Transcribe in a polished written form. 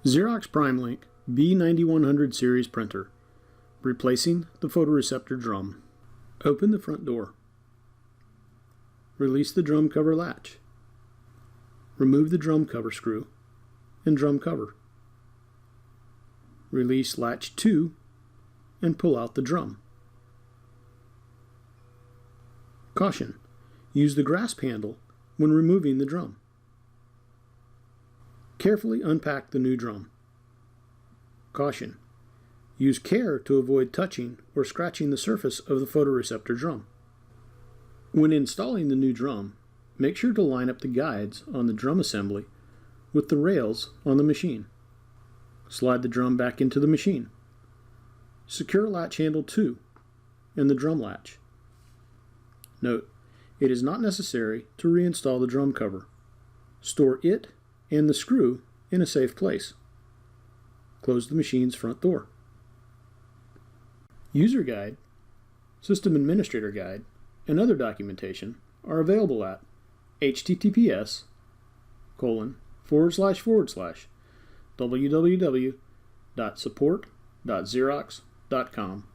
Xerox Primelink B9100 series printer, replacing the photoreceptor drum. Open the front door. Release the drum cover latch. Remove the drum cover screw and drum cover. Release latch 2 and pull out the drum. Caution: use the grasp handle when removing the drum. Carefully unpack the new drum. Caution: use care to avoid touching or scratching the surface of the photoreceptor drum. When installing the new drum, make sure to line up the guides on the drum assembly with the rails on the machine. Slide the drum back into the machine. Secure latch handle 2 and the drum latch. Note: it is not necessary to reinstall the drum cover. Store it and the screw in a safe place. Close the machine's front door. User guide, system administrator guide, and other documentation are available at https://www.support.xerox.com.